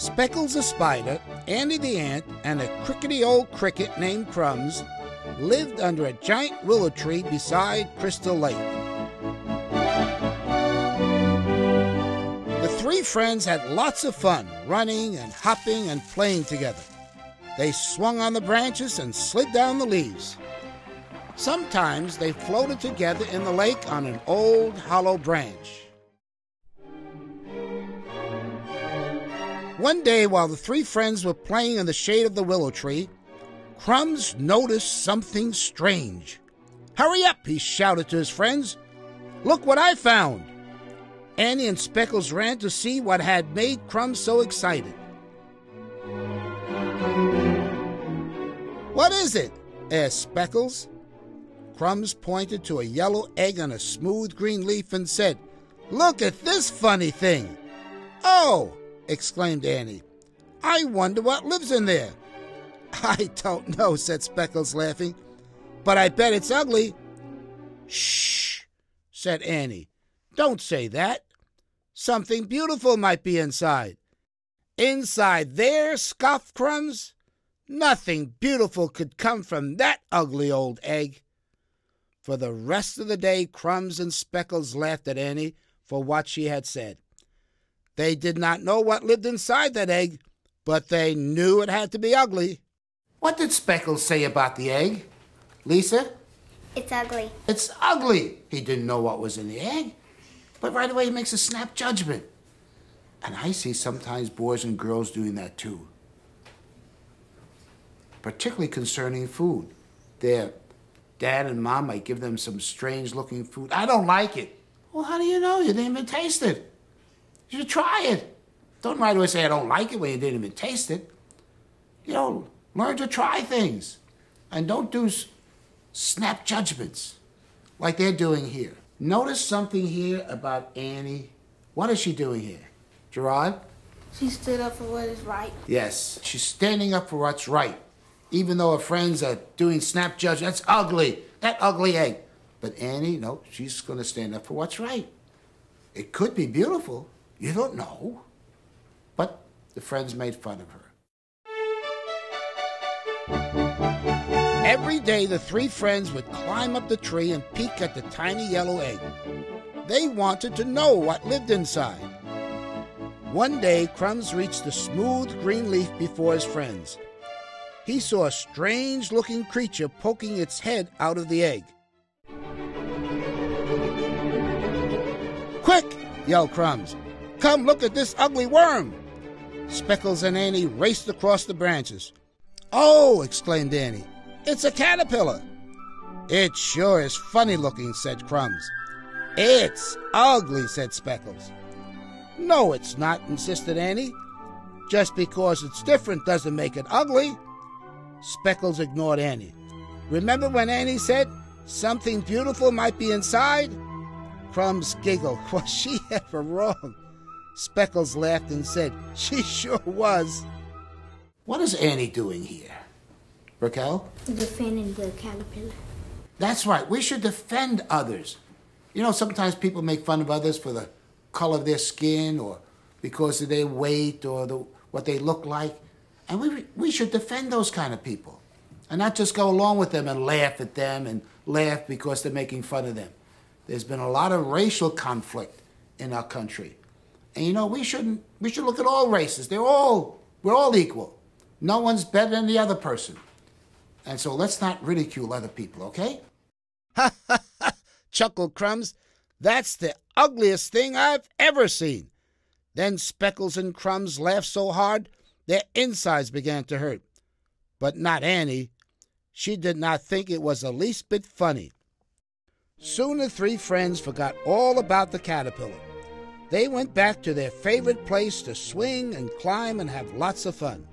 Speckles the spider, Andy the ant, and a crickety old cricket named Crumbs lived under a giant willow tree beside Crystal Lake. The three friends had lots of fun running and hopping and playing together. They swung on the branches and slid down the leaves. Sometimes they floated together in the lake on an old hollow branch. One day, while the three friends were playing in the shade of the willow tree, Crumbs noticed something strange. "Hurry up," he shouted to his friends. "Look what I found." Annie and Speckles ran to see what had made Crumbs so excited. "What is it?" asked Speckles. Crumbs pointed to a yellow egg on a smooth green leaf and said, "Look at this funny thing." "Oh!" exclaimed Annie. "I wonder what lives in there." "I don't know," said Speckles, laughing, "but I bet it's ugly." "Shh," said Annie. "Don't say that. Something beautiful might be inside." "Inside there?" scoffed Crumbs. "Nothing beautiful could come from that ugly old egg." For the rest of the day, Crumbs and Speckles laughed at Annie for what she had said. They did not know what lived inside that egg, but they knew it had to be ugly. What did Speckles say about the egg? Lisa? It's ugly. It's ugly. He didn't know what was in the egg, but right away he makes a snap judgment. And I see sometimes boys and girls doing that too. Particularly concerning food. Their dad and mom might give them some strange-looking food. "I don't like it." Well, how do you know? You didn't even taste it. You should try it. Don't right away say, "I don't like it," when you didn't even taste it. You know, learn to try things. And don't do snap judgments like they're doing here. Notice something here about Annie. What is she doing here? Gerard? She stood up for what is right. Yes, she's standing up for what's right. Even though her friends are doing snap judgments. That's ugly. That ugly egg. But Annie, no, she's going to stand up for what's right. It could be beautiful. You don't know. But the friends made fun of her. Every day, the three friends would climb up the tree and peek at the tiny yellow egg. They wanted to know what lived inside. One day, Crumbs reached the smooth green leaf before his friends. He saw a strange-looking creature poking its head out of the egg. "Quick!" yelled Crumbs. "Come look at this ugly worm!" Speckles and Annie raced across the branches. "Oh!" exclaimed Annie. "It's a caterpillar." "It sure is funny looking," said Crumbs. "It's ugly," said Speckles. "No, it's not," insisted Annie. "Just because it's different doesn't make it ugly." Speckles ignored Annie. "Remember when Annie said something beautiful might be inside?" Crumbs giggled. Was she ever wrong? Speckles laughed and said, "She sure was." What is Annie doing here? Raquel? Defending the caterpillar. That's right. We should defend others. You know, sometimes people make fun of others for the color of their skin or because of their weight or what they look like. And we should defend those kind of people and not just go along with them and laugh at them and laugh because they're making fun of them. There's been a lot of racial conflict in our country. And you know, we should look at all races. We're all equal. No one's better than the other person. And so let's not ridicule other people, okay? "Ha ha ha," chuckled Crumbs. "That's the ugliest thing I've ever seen." Then Speckles and Crumbs laughed so hard their insides began to hurt. But not Annie. She did not think it was the least bit funny. Soon the three friends forgot all about the caterpillar. They went back to their favorite place to swing and climb and have lots of fun.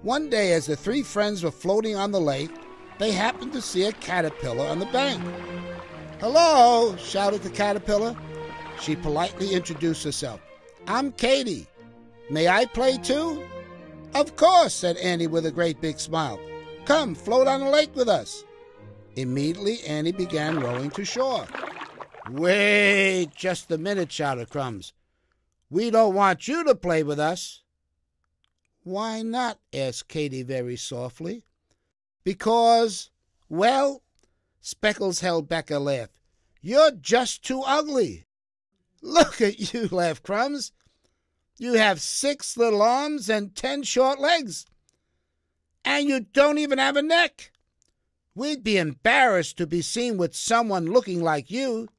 One day, as the three friends were floating on the lake, they happened to see a caterpillar on the bank. "Hello," shouted the caterpillar. She politely introduced herself. "I'm Katie. May I play too?" "Of course," said Annie with a great big smile. "Come, float on the lake with us." Immediately, Annie began rowing to shore. "Wait just a minute," shouted Crumbs. We don't want you to play with us." "Why not?" asked Katy very softly. "Because, well," Speckles held back a laugh, "you're just too ugly." "Look at you," laughed Crumbs. "You have 6 little arms and 10 short legs. And you don't even have a neck. We'd be embarrassed to be seen with someone looking like you."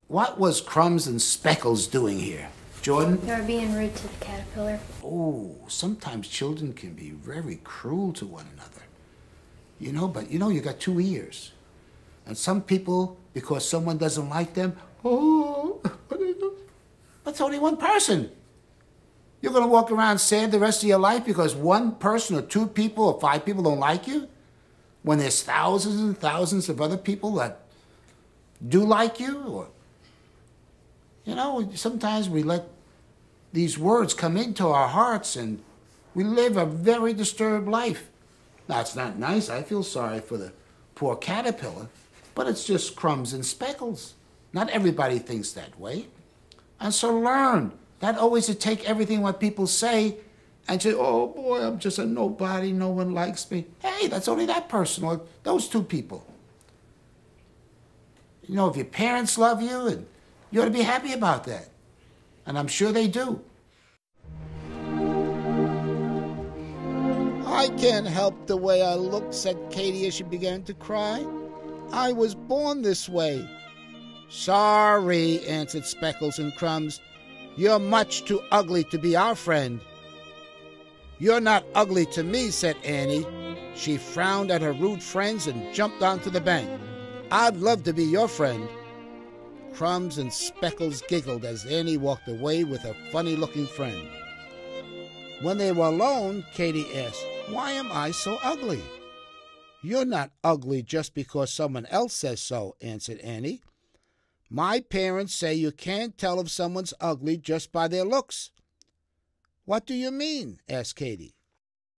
What was Crumbs and Speckles doing here, Jordan? They were being rude to the caterpillar. Oh, sometimes children can be very cruel to one another. But you got 2 ears. And some people, because someone doesn't like them, that's only one person. You're going to walk around sad the rest of your life because one person or 2 people or 5 people don't like you? When there's thousands and thousands of other people that do like you? Or, sometimes we let these words come into our hearts and we live a very disturbed life. Now, it's not nice. I feel sorry for the poor caterpillar, but it's just Crumbs and Speckles. Not everybody thinks that way. And so learn. Not always to take everything what people say and say, "Oh boy, I'm just a nobody, no one likes me." Hey, that's only that person or those 2 people. If your parents love you, and you ought to be happy about that. And I'm sure they do. "I can't help the way I look," said Katy as she began to cry. "I was born this way." "Sorry," answered Speckles and Crumbs. "You're much too ugly to be our friend." "You're not ugly to me," said Annie. She frowned at her rude friends and jumped onto the bank. "I'd love to be your friend." Crumbs and Speckles giggled as Annie walked away with her funny-looking friend. When they were alone, Katy asked, "Why am I so ugly?" "You're not ugly just because someone else says so," answered Annie. "My parents say you can't tell if someone's ugly just by their looks." "What do you mean?" asked Katy.